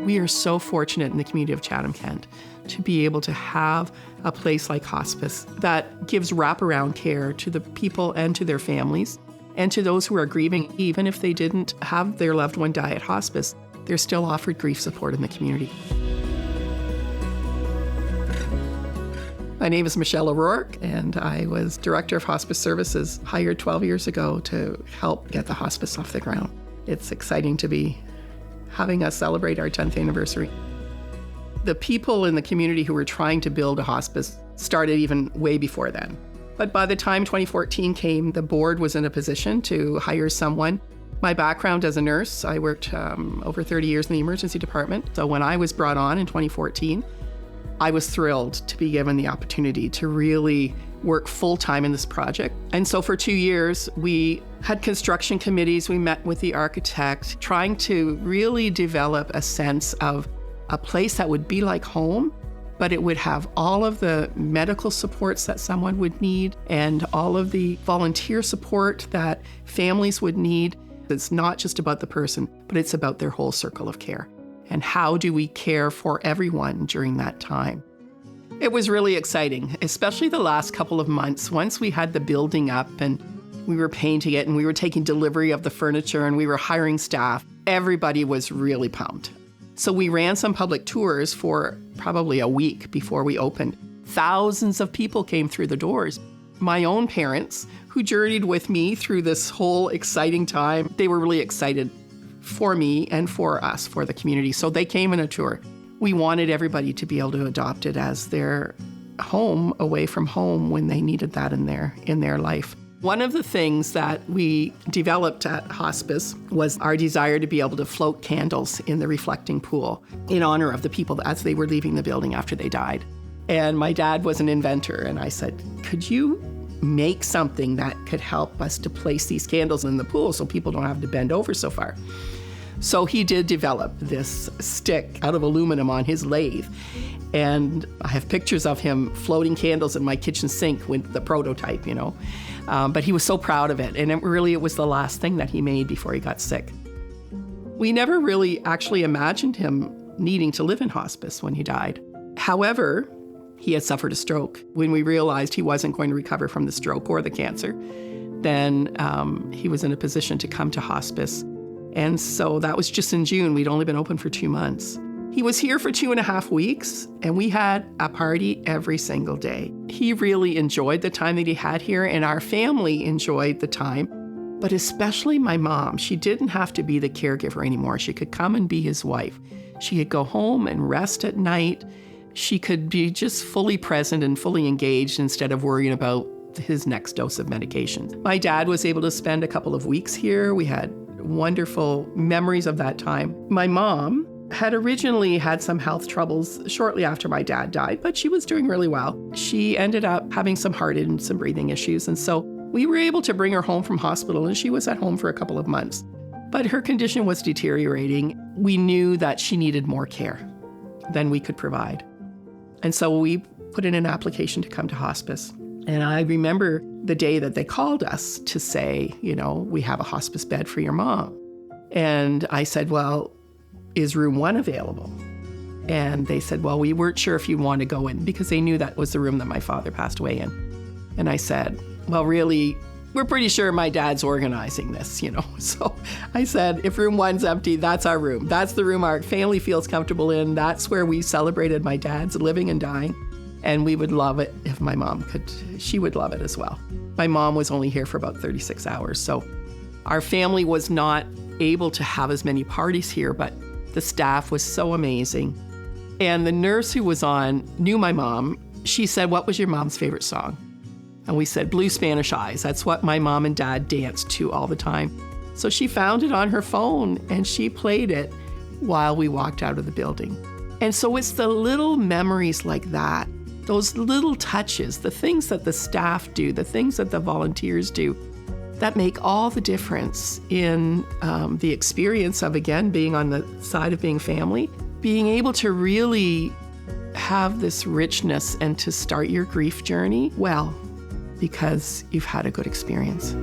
We are so fortunate in the community of Chatham-Kent to be able to have a place like Hospice that gives wraparound care to the people and to their families and to those who are grieving. Even if they didn't have their loved one die at hospice, they're still offered grief support in the community. My name is Michelle O'Rourke, and I was Director of Hospice Services, hired 12 years ago to help get the hospice off the ground. It's exciting to be having us celebrate our 10th anniversary. The people in the community who were trying to build a hospice started even way before then. But by the time 2014 came, the board was in a position to hire someone. My background as a nurse, I worked over 30 years in the emergency department. So when I was brought on in 2014, I was thrilled to be given the opportunity to really work full-time in this project. And so for 2 years, we had construction committees. We met with the architect, trying to really develop a sense of a place that would be like home, but it would have all of the medical supports that someone would need and all of the volunteer support that families would need. It's not just about the person, but it's about their whole circle of care. And how do we care for everyone during that time? It was really exciting, especially the last couple of months. Once we had the building up and we were painting it and we were taking delivery of the furniture and we were hiring staff, everybody was really pumped. So we ran some public tours for probably a week before we opened. Thousands of people came through the doors. My own parents, who journeyed with me through this whole exciting time, they were really excited for me and for us, for the community. So they came on a tour. We wanted everybody to be able to adopt it as their home away from home when they needed that in their life. One of the things that we developed at Hospice was our desire to be able to float candles in the reflecting pool in honor of the people as they were leaving the building after they died. And my dad was an inventor, and I said, could you make something that could help us to place these candles in the pool so people don't have to bend over so far? So he did develop this stick out of aluminum on his lathe. And I have pictures of him floating candles in my kitchen sink with the prototype, But he was so proud of it. And it was the last thing that he made before he got sick. We never really actually imagined him needing to live in hospice when he died. However, he had suffered a stroke. When we realized he wasn't going to recover from the stroke or the cancer, then he was in a position to come to hospice. And so that was just in June. We'd only been open for 2 months. He was here for 2.5 weeks, and we had a party every single day. He really enjoyed the time that he had here, and our family enjoyed the time, but especially my mom. She didn't have to be the caregiver anymore. She could come and be his wife. She could go home and rest at night. She could be just fully present and fully engaged instead of worrying about his next dose of medication. My dad was able to spend a couple of weeks here. We had wonderful memories of that time. My mom had originally had some health troubles shortly after my dad died, but she was doing really well. She ended up having some heart and some breathing issues, and so we were able to bring her home from hospital, and she was at home for a couple of months. But her condition was deteriorating. We knew that she needed more care than we could provide. And so we put in an application to come to hospice. And I remember the day that they called us to say, we have a hospice bed for your mom. And I said, well, is room 1 available? And they said, well, we weren't sure if you'd want to go in because they knew that was the room that my father passed away in. And I said, well, really, we're pretty sure my dad's organizing this, So I said, if room 1's empty, that's our room. That's the room our family feels comfortable in. That's where we celebrated my dad's living and dying. And we would love it if my mom could. She would love it as well. My mom was only here for about 36 hours. So our family was not able to have as many parties here, but the staff was so amazing. And the nurse who was on knew my mom. She said, what was your mom's favorite song? And we said, Blue Spanish Eyes. That's what my mom and dad danced to all the time. So she found it on her phone and she played it while we walked out of the building. And so it's the little memories like that, those little touches, the things that the staff do, the things that the volunteers do, that make all the difference in the experience of, again, being on the side of being family, being able to really have this richness and to start your grief journey well, because you've had a good experience.